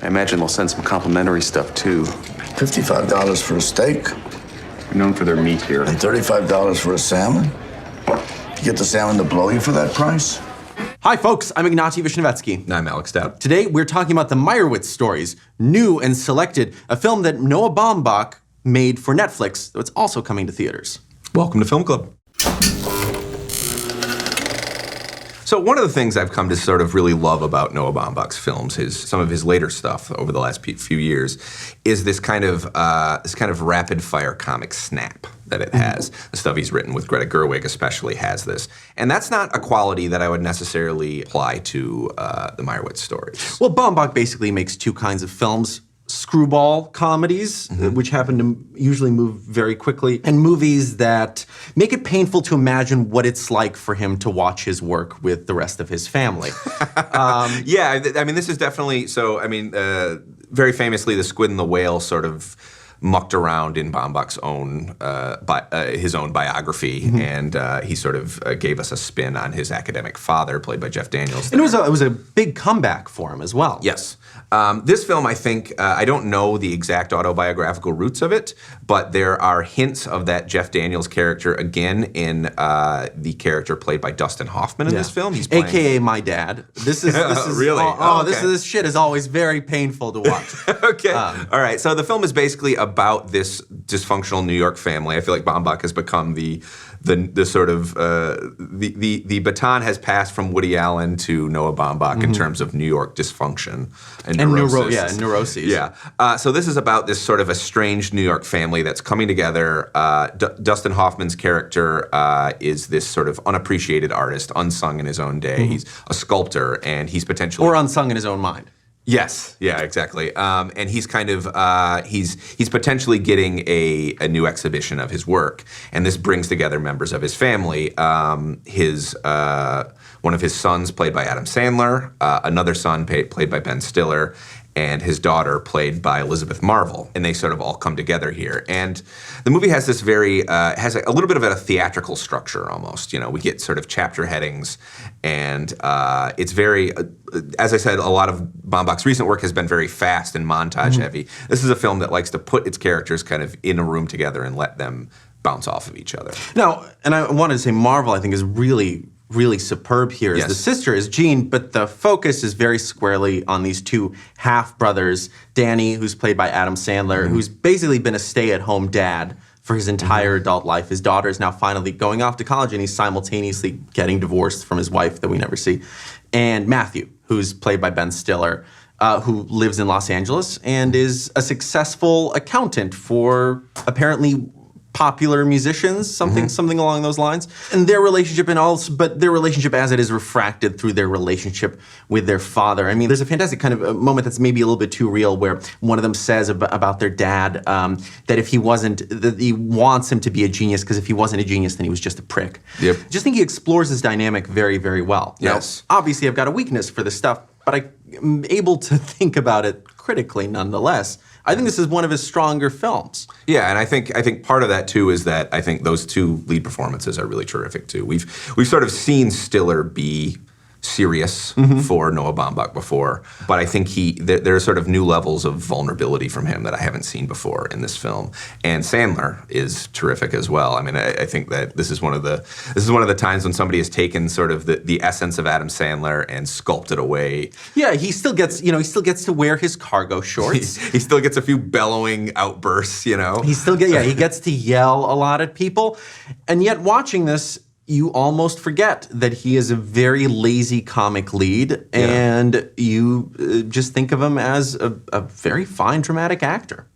imagine they'll send some complimentary stuff, too. $55 for a steak. We're known for their meat here. And $35 for a salmon? You get the salmon to blow you for that price? Hi folks, I'm Ignatiy Vishnevetsky. And I'm Alex Dowd. Today we're talking about the Meyerowitz Stories, new and selected, a film that Noah Baumbach made for Netflix, though it's also coming to theaters. Welcome to Film Club. So one of the things I've come to sort of really love about Noah Baumbach's films, some of his later stuff over the last few years, is this kind of rapid-fire comic snap that it has. The stuff he's written with Greta Gerwig especially has this. And that's not a quality that I would necessarily apply to the Meyerowitz Stories. Well, Baumbach basically makes two kinds of films. Screwball comedies, which happen to usually move very quickly, and movies that make it painful to imagine what it's like for him to watch his work with the rest of his family. Yeah, I mean, this is definitely, very famously, The Squid and the Whale sort of mucked around in Baumbach's own, his own biography, and he sort of gave us a spin on his academic father, played by Jeff Daniels. And it was a big comeback for him as well. Yes. This film, I think, I don't know the exact autobiographical roots of it, but there are hints of that Jeff Daniels character again in the character played by Dustin Hoffman in this film. He's playing... AKA my dad. This is really? Okay. This shit is always very painful to watch. Okay. All right. So the film is basically about this dysfunctional New York family. I feel like Baumbach has become the baton has passed from Woody Allen to Noah Baumbach in terms of New York dysfunction and neurosis. Neuroses. Yeah. So this is about this sort of estranged New York family that's coming together. Dustin Hoffman's character is this sort of unappreciated artist, unsung in his own day. He's a sculptor, and he's potentially... Or unsung in his own mind. Yes, yeah, exactly. And he's kind of, he's potentially getting a new exhibition of his work. And this brings together members of his family. One of his sons, played by Adam Sandler, another son played by Ben Stiller, and his daughter, played by Elizabeth Marvel. And they sort of all come together here. And the movie has this has a little bit of a theatrical structure almost. You know, we get sort of chapter headings, and it's very, as I said, a lot of Baumbach's recent work has been very fast and montage heavy. This is a film that likes to put its characters kind of in a room together and let them bounce off of each other. Now, and I wanted to say Marvel, I think, is really superb here. Yes. The sister is Jean, but the focus is very squarely on these two half-brothers. Danny, who's played by Adam Sandler, who's basically been a stay-at-home dad for his entire adult life. His daughter is now finally going off to college, and he's simultaneously getting divorced from his wife that we never see. And Matthew, who's played by Ben Stiller, who lives in Los Angeles and is a successful accountant for apparently popular musicians, something along those lines. And their relationship but their relationship as it is refracted through their relationship with their father. I mean, there's a fantastic kind of a moment that's maybe a little bit too real where one of them says about their dad that if he wasn't, that he wants him to be a genius because if he wasn't a genius, then he was just a prick. Yep. I just think he explores this dynamic very, very well. Yes. Now, obviously I've got a weakness for this stuff, but I'm able to think about it critically nonetheless. I think this is one of his stronger films. Yeah, and I think part of that too is that I think those two lead performances are really terrific too. We've sort of seen Stiller be serious for Noah Baumbach before, but I think there are sort of new levels of vulnerability from him that I haven't seen before in this film. And Sandler is terrific as well. I mean, I think that this is one of the times when somebody has taken sort of the essence of Adam Sandler and sculpted away. Yeah, he still gets to wear his cargo shorts. He still gets a few bellowing outbursts, you know. He gets to yell a lot at people, and yet watching this, you almost forget that he is a very lazy comic lead, and you just think of him as a very fine dramatic actor.